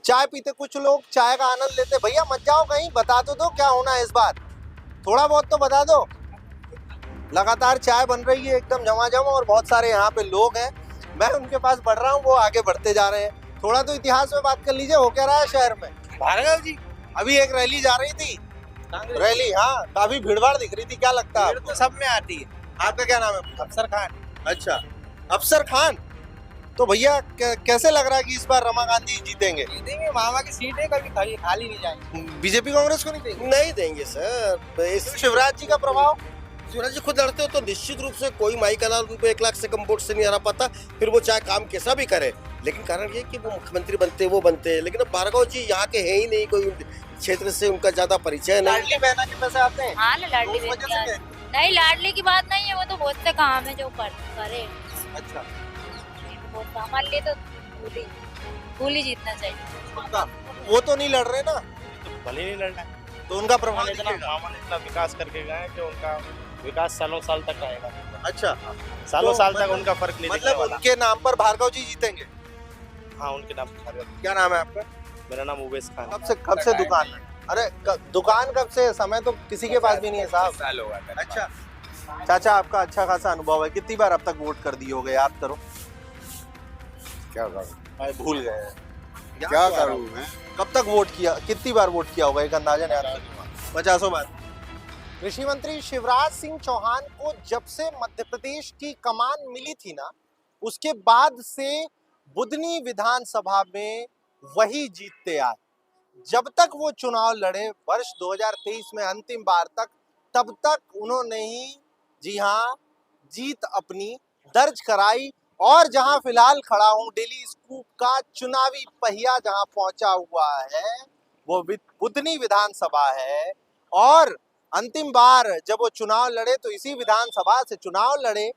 चाय पीते कुछ लोग चाय का आनंद लेते। भैया मत जाओ कहीं, बता तो दो क्या होना है इस बार, थोड़ा बहुत तो बता दो। लगातार चाय बन रही है एकदम झमाझम और बहुत सारे यहाँ पे लोग हैं, मैं उनके पास बढ़ रहा हूँ, वो आगे बढ़ते जा रहे हैं। थोड़ा तो इतिहास में बात कर लीजिए, हो क्या रहा है शहर में? भार्गव जी, अभी एक रैली जा रही थी, रैली, हाँ, काफी भीड़ भाड़ दिख रही थी, क्या लगता है भीड़ आपको? तो सब में आती है। आपका क्या नाम है? अफसर खान। अच्छा, अफसर खान। तो भैया कैसे लग रहा है कि इस बार रमा गांधी जीतेंगे? जीतेंगे, मामा की सीट है, कभी खाली नहीं जाएंगे। बीजेपी कांग्रेस को नहीं देंगे? नहीं देंगे सर। इस शिवराज जी का प्रभाव? शिवराज जी खुद लड़ते हो तो निश्चित रूप से कोई माई का लाल उनको 1 लाख से कम वोट से नहीं हरा पाता, फिर वो चाहे काम कैसा भी करे। लेकिन कारण ये कि वो मुख्यमंत्री बनते वो बनते हैं, लेकिन अब भार्गव जी यहाँ के हैं ही नहीं, कोई क्षेत्र से उनका ज्यादा परिचय नहीं। लाडली बहना के पैसे आते हैं? हाँ ना, लाडली तो उस वजह बहन से की नहीं, लाडली की बात नहीं है, वो तो बहुत से काम है जो करे। अच्छा, हमारे लिए तो फूल ही जीतना चाहिए। उनका वो तो नहीं लड़ रहे ना, भले नहीं लड़ना है। तो उनका प्रभाव मामा ने इतना विकास करके गए कि उनका विकास सालों साल तक रहेगा। अच्छा, सालों तो साल तक मतलब- उनका फर्क नहीं दिखने मतलब वाला। उनके नाम पर भार्गव जी जीतेंगे? हाँ, उनके नाम से भार्गव। क्या नाम है आपका? मेरा नाम उवैस खान। कब से दुकान है? अरे दुकान कब से? समय तो किसी के पास भी नहीं है साहब। साल होगा। अच्छा चाचा, आपका अच्छा खासा अनुभव है, कितनी बार अब तक वोट कर दिए होगे, याद करो। क्या करूं मैं भूल गए हैं। क्या करूं मैं? कब तक वोट किया, कितनी बार वोट किया होगा, एक अंदाजा याद करो। 50 बार। कृषि मंत्री शिवराज सिंह चौहान को जब से मध्य प्रदेश की कमान मिली थी ना, उसके बाद से बुधनी विधानसभा में वही जीतते आए। जब तक वो चुनाव लड़े वर्ष 2023 में अंतिम बार तक, तब तक उन्होंने ही, जी हाँ, जीत अपनी दर्ज कराई। और जहां फिलहाल खड़ा हूं, डेली स्कूप का चुनावी पहिया जहां पहुंचा हुआ है, वो बुधनी विधानसभा है। और अंतिम बार जब वो चुनाव लड़े तो इसी विधानसभा से चुनाव लड़े,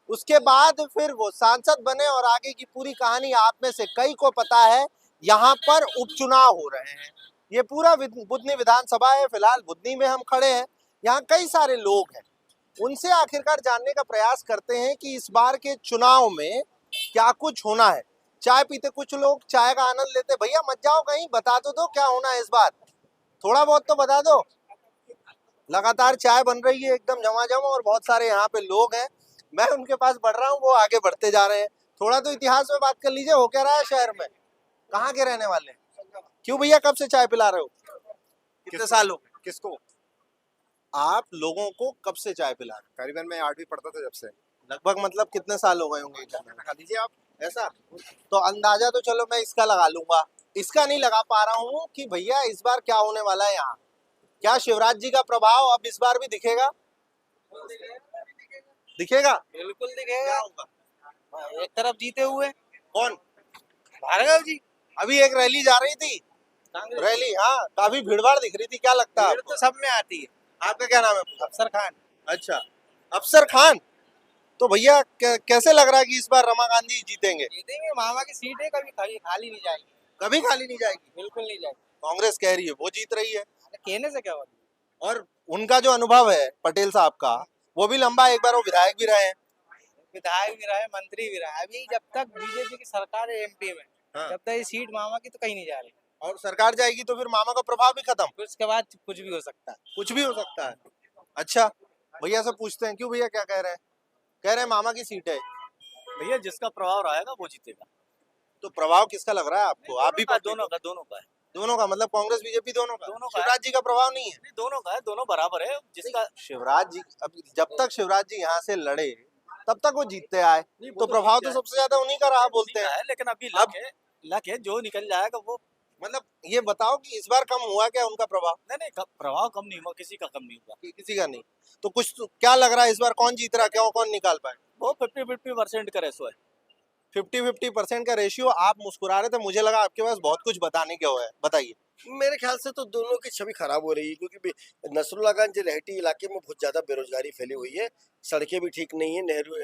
उसके बाद फिर वो सांसद बने और आगे की पूरी कहानी आप में से कई को पता है। यहाँ पर उपचुनाव हो रहे हैं, ये पूरा बुधनी विधानसभा है, फिलहाल बुधनी में हम खड़े हैं, यहाँ कई सारे लोग हैं, उनसे आखिरकार जानने का प्रयास करते हैं कि इस बार के चुनाव में क्या कुछ होना है। चाय पीते कुछ लोग चाय का आनंद लेते। भैया मत जाओ कहीं, बता तो दो क्या होना है इस बार, थोड़ा बहुत तो बता दो। लगातार चाय बन रही है एकदम झमाझम और बहुत सारे यहाँ पे लोग हैं, मैं उनके पास बढ़ रहा हूँ, वो आगे बढ़ते जा रहे हैं। थोड़ा तो इतिहास में बात कर लीजिए, हो क्या रहा है शहर में? कहाँ के रहने वाले हैं? क्यों भैया, कब से चाय पिला रहे हो? कितने साल हो गए? किसको? आप लोगों को कब से चाय पिला रहे करीबन मैं 8वीं पढ़ता था जब से। हो? लगभग मतलब कितने साल हो गए होंगे? खा लीजिए आप। ऐसा तो अंदाजा तो चलो मैं इसका लगा लूंगा, इसका नहीं लगा पा रहा हूँ कि भैया इस बार क्या होने वाला है यहाँ। क्या शिवराज जी का प्रभाव अब इस बार भी दिखेगा? दिखेगा? बिल्कुल क्या दिखेगा। होगा? एक तरफ जीते हुए कौन? भार्गव जी। अभी एक रैली जा रही थी, रैली, हाँ, काफी भीड़ भाड़ दिख रही थी, क्या लगता है भीड़ आपको? तो सब में आती है। आपका क्या नाम है? अफसर खान। अच्छा, अफसर खान। तो भैया कैसे लग रहा है कि इस बार रमा गांधी जीतेंगे? जीतेंगे, मामा की सीट है, कभी खाली नहीं जाएगी। कभी खाली नहीं जाएगी? बिल्कुल नहीं जाएगी। कांग्रेस कह रही है वो जीत रही है, कहने से क्या होगा? और उनका जो अनुभव है पटेल साहब का, वो भी लंबा, एक बार वो विधायक भी रहे हैं। विधायक भी रहा है, मंत्री भी रहा है। अभी जब तक बीजेपी की सरकार है एमपी में, हाँ। जब तक ये सीट मामा की तो कहीं नहीं जा रही। और सरकार जाएगी तो फिर मामा का प्रभाव भी खत्म, फिर उसके बाद कुछ भी हो सकता है। कुछ भी हो सकता है। अच्छा, भैया से पूछते हैं, क्यों भैया क्या कह रहे हैं? कह रहे हैं मामा की सीट है। भैया जिसका प्रभाव रहेगा वो जीतेगा। तो प्रभाव किसका लग रहा है आपको? आप भी दोनों का है। दोनों का मतलब कांग्रेस बीजेपी दोनों का? दोनों का है। शिवराज जी का प्रभाव नहीं है? नहीं, दोनों का है, दोनों बराबर है। जिसका शिवराज जी, अब जब तक शिवराज जी यहाँ से लड़े तब तक वो जीतते आए, वो तो प्रभाव तो सबसे ज्यादा उन्हीं का रहा बोलते उन्हीं का हैं। है, लेकिन अभी अब- लक है जो निकल जाएगा वो। मतलब ये बताओ कि इस बार कम हुआ क्या उनका प्रभाव? नहीं, प्रभाव कम नहीं हुआ, किसी का कम नहीं हुआ। किसी का नहीं। तो कुछ तो क्या लग रहा है इस बार कौन जीत रहा है, क्यों, कौन निकाल पाए? वो 50-50% का रेशो है। 50-50% का रेशियो। आप मुस्कुरा रहे थे, मुझे लगा आपके पास बहुत कुछ बताने के हुआ है, बताइए। मेरे ख्याल से तो दोनों की छवि खराब हो रही है, क्योंकि नसरुल्लागंज रेहटी इलाके में बहुत ज्यादा बेरोजगारी फैली हुई है, सड़कें भी ठीक नहीं है। नेहरू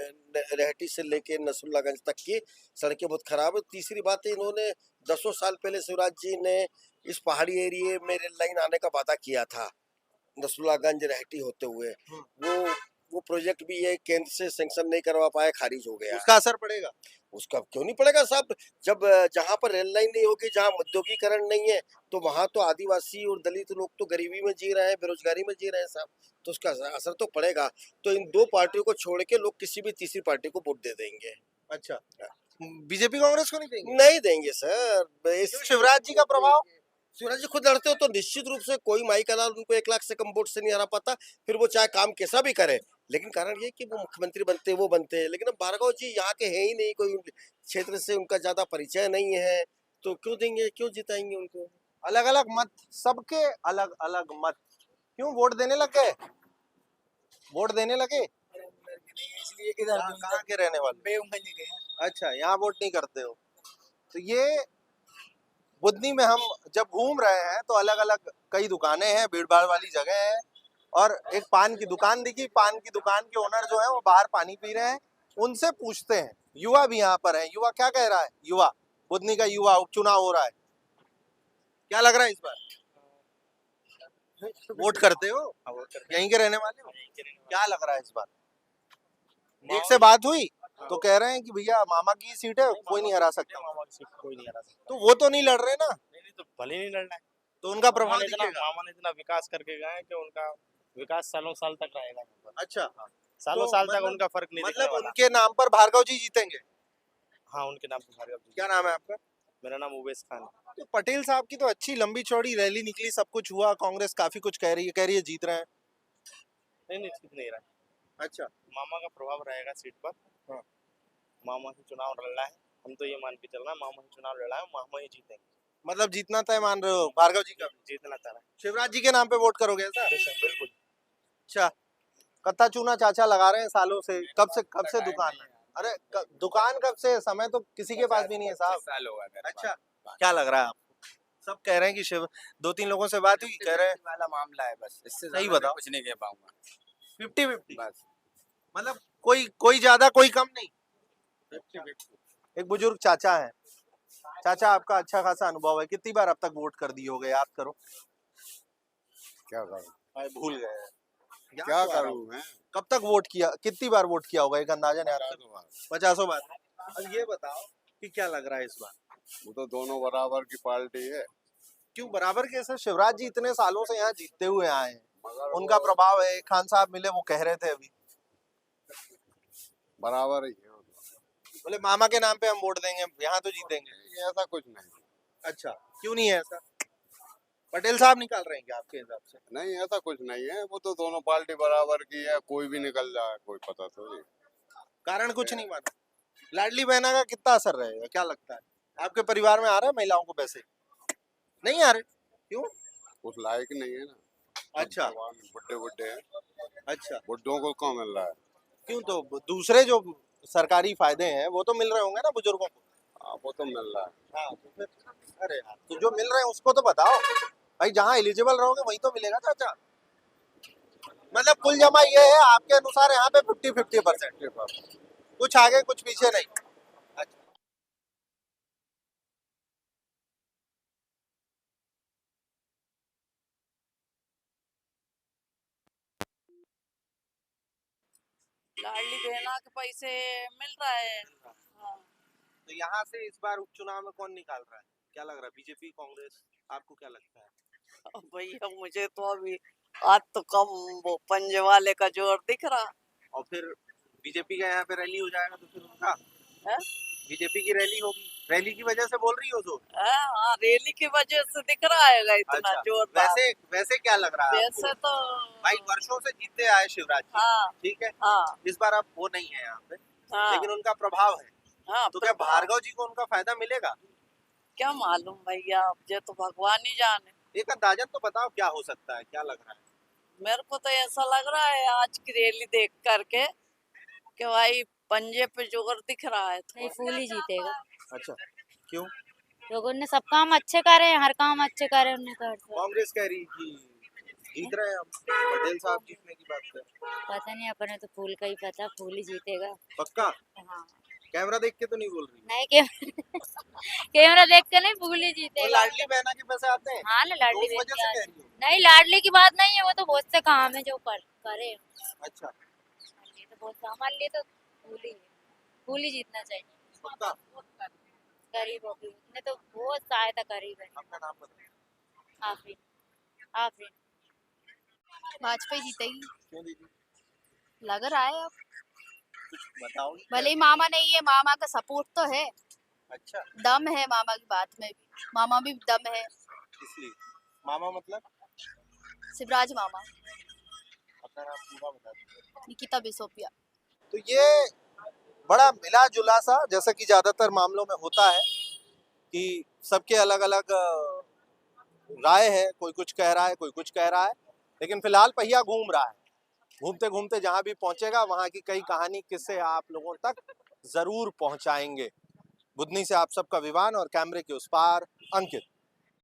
रेहटी से लेके नसरुल्लागंज तक की सड़कें बहुत खराब है। तीसरी बात है, इन्होंने 10 साल पहले शिवराज जी ने इस पहाड़ी एरिया में रेल लाइन आने का वादा किया था, नसरुल्लागंज रेहटी होते हुए। वो प्रोजेक्ट भी ये केंद्र से सैंक्शन नहीं करवा पाए, खारिज हो गया। उसका असर पड़ेगा? उसका क्यों नहीं पड़ेगा साहब? जब जहाँ पर रेल लाइन नहीं होगी, जहाँ औद्योगिकरण नहीं है, तो वहां तो आदिवासी और दलित लोग तो गरीबी में जी रहे हैं, बेरोजगारी में जी रहे हैं साहब। तो उसका असर तो पड़ेगा। तो इन दो पार्टियों को छोड़ के लोग किसी भी तीसरी पार्टी को वोट दे देंगे। अच्छा, बीजेपी कांग्रेस को नहीं देंगे? नहीं देंगे सर। क्यों, शिवराज जी का प्रभाव? शिवराज जी खुद लड़ते हो तो निश्चित रूप से कोई माई का लाल उनको 1 लाख से कम वोट से नहीं हरा पाता। फिर वो चाहे काम कैसा भी करे, लेकिन कारण ये कि वो मुख्यमंत्री बनते हैं, वो बनते हैं। लेकिन अब भार्गव जी यहाँ के हैं ही नहीं, कोई क्षेत्र से उनका ज्यादा परिचय नहीं है, तो क्यों देंगे, क्यों जिताएंगे उनको? अलग अलग मत, सबके अलग अलग मत, क्यों वोट देने लग गए? वोट देने लगे? इसलिए इधर कहाँ के रहने वाले? बेउमंग गए। अच्छा, यहाँ वोट नहीं करते हो? तो ये बुधनी में हम जब घूम रहे हैं तो अलग अलग कई दुकानें हैं, भीड़ भाड़ वाली जगह है, और एक पान की दुकान दिखी। पान की दुकान के ओनर जो है वो बाहर पानी पी रहे हैं। उनसे पूछते हैं, युवा भी यहाँ पर है, युवा क्या कह रहा है? युवा, बुधनी का युवा, उपचुनाव हो रहा है, क्या लग रहा है इस बार? वोट करते हो? यहीं के रहने वाले हो? क्या लग रहा है इस बार? एक से बात हुई तो कह रहे हैं कि भैया मामा की सीट है, कोई नहीं हरा सकता। कोई नहीं हरा सकता। तो वो तो नहीं लड़ रहे ना, नहीं तो भले नहीं लड़ना है। तो उनका प्रभाव मामा ने इतना विकास करके गए हैं कि उनका विकास सालों साल तक रहेगा यहाँ पर। अच्छा, सालों तो साल तक मतलब- उनका फर्क नहीं दिखने मतलब वाला। उनके नाम पर भार्गव जी जीतेंगे? हाँ, उनके नाम पर भार्गव जी। क्या नाम है आपका? मेरा नाम उवैस खान है। तो पटेल साहब की तो अच्छी लंबी चौड़ी रैली निकली, सब कुछ हुआ, कांग्रेस काफी कुछ कह रही है जीत रहे हैं। नहीं ठीक नहीं रहा। अच्छा, मामा का प्रभाव रहेगा सीट पर। हाँ। मामा ही चुनाव लड़ रहा है, हम तो ये मान के चल रहे हैं मामा ही चुनाव लड़ रहा है, मामा ही जीतेंगे। मतलब जीतना तय मान रहे हो भार्गव जी का? जीतना चाह रहा शिवराज जी के नाम पे वोट करोगे ऐसा? है। बिल्कुल। अच्छा, कत्था चूना चाचा लगा रहे हैं सालों से, कब से दुकान है? अरे दुकान कब से? समय तो किसी के पास भी नहीं है साहब। साल होगा मेरे अच्छा, क्या लग रहा है आपको? सब कह रहे हैं कि शिव, 2-3 लोगों से बात हुई, कह रहे हैं वाला मामला है, बस इससे सही ज्यादा बताओ। कुछ नहीं कह पाऊंगा 50-50, बस। मतलब कोई ज्यादा कोई कम नहीं। 50-50। एक बुजुर्ग चाचा है। चाचा, आपका अच्छा खासा अनुभव है, कितनी बार अब तक वोट कर दिए होगे, याद करो। क्या करूं? अरे भूल गए हैं। याद क्या तो आ रहा करूं होगा। मैं? कब तक वोट किया, कितनी बार वोट किया होगा, एक अंदाजन याद करो। 50 बार। अब ये बताओ कि क्या लग रहा है इस बार? वो तो दोनों बराबर की पार्टी है, क्यों बराबर कैसे? शिवराज जी इतने सालों से यहाँ जीतते हुए आए हैं, मगर उनका प्रभाव है। खान साहब मिले, वो कह रहे थे अभी, बराबर ही है। बोले मामा के नाम पे हम वोट देंगे, यहाँ तो जीतेंगे। ऐसा कुछ नहीं, अच्छा, क्यों नहीं है ऐसा? पटेल साहब निकाल रहे हैं क्या आपके हिसाब से? नहीं ऐसा कुछ नहीं है। वो तो दोनों पार्टी बराबर की है, कोई भी निकल जाए कोई पता थोड़ी। कारण कुछ नहीं माना। लाडली बहना का कितना असर रहेगा, क्या लगता है? आपके परिवार में आ रहा है महिलाओं को पैसे? नहीं आ रहे, क्यों? उस लायक नहीं है ना। अच्छा बुड्ढे बुड्ढे हैं, अच्छा, बुड्ढों को कहाँ मिल रहा है? क्यों? तो दूसरे जो सरकारी फायदे हैं वो तो मिल रहे होंगे ना बुजुर्गों को। वो तो मिल रहा है। हाँ, तो फिर अरे यार, तो जो मिल रहे हैं उसको तो बताओ भाई, जहाँ एलिजिबल रहोगे वहीं तो मिलेगा चाचा। मतलब कुल जमा ये है आपके अनुसार यहाँ पे 50-50%, कुछ आगे कुछ पीछे नहीं। अच्छा, लाडली बहना के पैसे मिल रहा है। हाँ। तो यहाँ से इस बार उपचुनाव में कौन निकाल रहा है, क्या लग रहा है? बीजेपी, कांग्रेस, आपको क्या लगता है? भैया मुझे तो अभी आज तो कम वो पंजे वाले का जोर दिख रहा और फिर बीजेपी का यहाँ पे रैली हो जाएगा तो फिर उनका है। बीजेपी की रैली होगी, रैली की वजह से बोल रही हो तो? हाँ, रैली की वजह से दिख रहा है इतना अच्छा, जोरदार। वैसे वैसे क्या लग रहा है आपको? वैसे तो भाई वर्षों से जीतते आए शिवराज जी, हाँ ठीक है, हाँ इस बार अब वो नहीं है यहाँ पे, हाँ लेकिन उनका प्रभाव है। हाँ। तो क्या भार्गव जी को उनका फायदा मिलेगा? क्या मालूम भैया, अब ये तो भगवान ही जाने। एक अंदाजन तो बताओ क्या हो सकता है, क्या लग रहा है? मेरे को तो ऐसा लग रहा है आज की रैली देख करके कि भाई पंजे पे जोर दिख रहा है नहीं, थोड़ा। फूल ही जीतेगा। अच्छा, क्यों? लोगों ने सब काम अच्छे करे हैं, हर काम अच्छे करे हैं उन्होंने तो हर साल। कांग्रेस कह रही कि जीत रहे हैं हम, पटेल साहब जीतने की बात कर। पता नहीं, अपने तो फूल का ही पता, फूल ही जीतेगा। पक्का? हाँ, कैमरा देख के तो नहीं बोल रही? नहीं कैमरा देख के नहीं, फूल ही तो जीतेगा। लाडली बहना के पैसे आते हैं हाँ ना, तो लाडली उस बहन वजह की से आती- कह रही हो? नहीं, लाडली की बात नहीं है, वो तो बहुत से काम है जो करे। अच्छा, ये तो बहुत, हमारे लिए तो फूल ही जीतना चाहिए। पक्का? गरीबों की उसने तो बहुत सहायता करी है। आपका नाम बताइए। आफरीन आफरीन वाजपेयी जीतेगी, क्यों दीदी? लग रहा है अब। कुछ बताओ। भले ही मामा नहीं है, मामा का सपोर्ट तो है, अच्छा, दम है मामा की बात में भी, मामा भी दम है। इसलिए मामा मतलब? शिवराज मामा। अपना नाम पूरा बता दीजिए। निकिता बिसोपिया। तो ये बड़ा मिला जुला सा, जैसा कि ज्यादातर मामलों में होता है कि सबके अलग अलग राय है, कोई कुछ कह रहा है, कोई कुछ कह रहा है, लेकिन फिलहाल पहिया घूम रहा है। घूमते घूमते जहां भी पहुंचेगा वहां की कई कहानी किस्से आप लोगों तक जरूर पहुंचाएंगे। बुधनी से आप सबका विवान और कैमरे के उस पार अंकित।